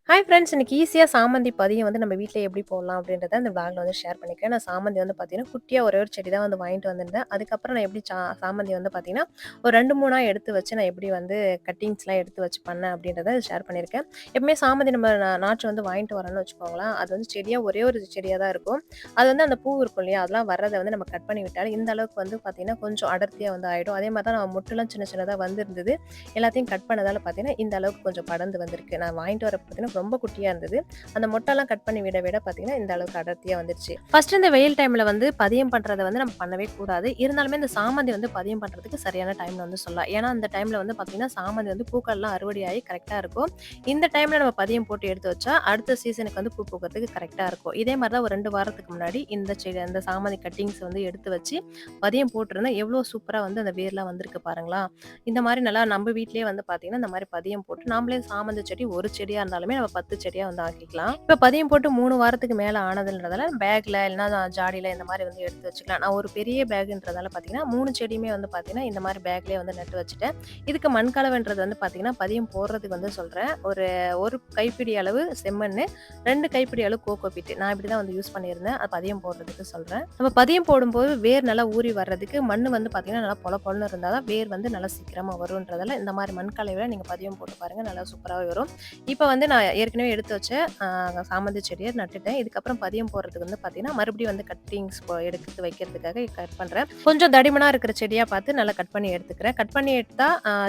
Hi friends! இன்னைக்கு ஈஸியா சாமந்தி பதியம் வந்து நம்ம வீட்ல எப்படி போடலாம் அப்படின்றத இந்த விளாக்ல வந்து ஷேர் பண்ணிக்கிறேன். நான் சாமந்தி வந்து பார்த்தீங்கன்னா, குட்டியா ஒரே ஒரு செடி தான் வந்து வாங்கிட்டு வந்திருந்தேன். அதுக்கப்புறம் நான் எப்படி சாமந்தி வந்து பார்த்தீங்கன்னா, ஒரு 2, 3 எடுத்து வச்சு நான் எப்படி வந்து கட்டிங்ஸ்லாம் எடுத்து வச்சு பண்ணேன் அப்படின்றத ஷேர் பண்ணியிருக்கேன். எப்பவுமே சாமந்தி நம்ம நாற்று வந்து வாங்கிட்டு வரோம்னு வச்சுக்கோங்களேன், அது வந்து செடியா ஒரே ஒரு செடியா தான் இருக்கும். அது வந்து அந்த பூ இருக்கும் இல்லையா? அதெல்லாம் வர்றத வந்து நம்ம கட் பண்ணி விட்டாலும் இந்த அளவுக்கு வந்து பார்த்தீங்கன்னா, கொஞ்சம் அடர்த்தியா வந்து ஆயிடும். அதே மாரி தான் நம்ம மொட்டுலாம் சின்ன சின்னதா வந்திருந்தது. எல்லாத்தையும் கட் பண்ணதால பார்த்தீங்கன்னா, இந்த அளவுக்கு கொஞ்சம் படர்ந்து வந்திருக்கு. நான் வாங்கிட்டு வரப்ப பார்த்தீங்கன்னா, ரொம்ப குட்டியா இருந்தது. அந்த மொட்டெல்லாம் கட் பண்ணி விட விட பார்த்தீங்கன்னா, இந்த அளவுக்கு அடர்த்தியா வந்துருச்சு. ஃபர்ஸ்ட் இந்த வெயில் டைம்ல வந்து பதியம் பண்றத வந்து நம்ம பண்ணவே கூடாது. இருந்தாலுமே இந்த சாமந்தி வந்து பதியம் பண்றதுக்கு சரியான டைம்ல வந்து சொல்லலாம். ஏன்னா, அந்த டைம்ல வந்து பார்த்தீங்கன்னா, சாமந்தி வந்து பூக்கள்லாம் அறுவடையாகி கரெக்ட்டா இருக்கும். இந்த டைம்ல நம்ம பதியம் போட்டு எடுத்து வச்சா, அடுத்த சீசனுக்கு வந்து பூ பூக்கறதுக்கு கரெக்ட்டா இருக்கும். இதே மாரி தான் ஒரு 2 வாரத்துக்கு முன்னாடி அந்த சாமந்தி கட்டிங்ஸ் வந்து எடுத்து வச்சு பதியம் போட்டிருந்தேன். எவ்வளோ சூப்பரா வந்து அந்த வேர்லாம் வந்திருக்கு பாருங்களா! இந்த மாரி நல்லா நம்ம வீட்லயே வந்து பார்த்தீங்கன்னா, இந்த மாரி பதியம் போட்டு நாமளே சாமந்தி செடி ஒரு செடியா இருந்தாலுமே நம்ம 10 செடியா வந்து ஆக்கிக்கலாம். இப்ப பதியம் போட்டு 3 வாரத்துக்கு மேல ஆனதுன்றதால பேக்ல இல்லன்னா ஜாடில இந்த மாரி வந்து எடுத்து வச்சுக்கலாம். நான் ஒரு பெரிய பேக்குன்றதால பார்த்தீங்கன்னா, 3 செடியுமே வந்து பார்த்தீங்கன்னா, இந்த மாரி பேக்லயே வந்து நட்டு வச்சுட்டேன். இதுக்கு மண் கலவைன்றது வந்து பார்த்தீங்கன்னா, பதியம் போடுறதுக்கு வந்து சொல்றேன். ஒரு 1 கைப்பிடி அளவு செம்மண்ணு, 2 கைப்பிடி அளவு கோகோ பீட். நான் இப்படி தான் வந்து யூஸ் பண்ணியிருந்தேன். அது பதியம் போடுறதுக்கு சொல்றேன். நம்ம பதியம் போடும்போது வேர் நல்லா ஊறி வர்றதுக்கு மண்ணு வந்து பார்த்தீங்கன்னா, நல்லா பொல பொலன்னு இருந்தா தான் வேர் வந்து நல்லா சீக்கிரமா வரும்ன்றதால இந்த மாரி மண் கலவையில நீங்க பதியம் போட்டு பாருங்க. நல்லா சூப்பராவே வரும். இப்ப வந்து நான் ஏற்கனவே எடுத்து வச்ச சாமந்தி செடிய நட்டுட்டேன். இதுக்கப்புறம் பதியம் போடுறதுக்கு வந்து பார்த்தீங்கன்னா, மறுபடியும் வந்து கட்டிங்ஸ் எடுத்து வைக்கிறதுக்காக கட் பண்றேன். கொஞ்சம் தடிமனா இருக்கிற செடியா பார்த்து நல்லா கட் பண்ணி எடுத்துக்கிறேன். கட் பண்ணி எடுத்தா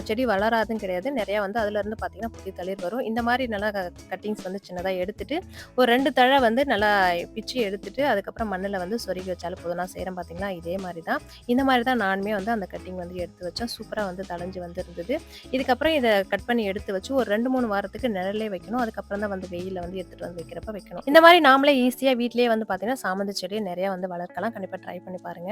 செடி வளராதுன்னு கிடையாது. நெறைய வந்து அதுலருந்து பார்த்தீங்கன்னா, புதிய தளிர் வரும். இந்த மாரி நல்லா கட்டிங்ஸ் வந்து சின்னதா எடுத்துட்டு, ஒரு 2 தழை வந்து நல்லா பிச்சு எடுத்துட்டு, அதுக்கப்புறம் மண்ணுல வந்து சொருகி வச்சாலும் போதும். நான் செய்றேன் பார்த்தீங்களா, இதே மாரி தான். இந்த மாரி தான் நானுமே வந்து அந்த கட்டிங் வந்து எடுத்து வச்சேன். சூப்பரா வந்து தளஞ்சு வந்திருந்தது. இதுக்கப்புறம் இத கட் பண்ணி எடுத்து வச்சு ஒரு 2, 3 வாரத்துக்கு நிழல்லே வைக்கணும். அதுக்கப்புறம் தான் வந்து வெயில்ல வந்து எடுத்துட்டு வந்து வைக்கிறப்ப வைக்கணும். இந்த மாரி நாமளே ஈஸியா வீட்லயே வந்து பார்த்தீங்கன்னா, சாமந்தி செடிய நெறைய வந்து வளர்க்கலாம். கண்டிப்பா ட்ரை பண்ணி பாருங்க.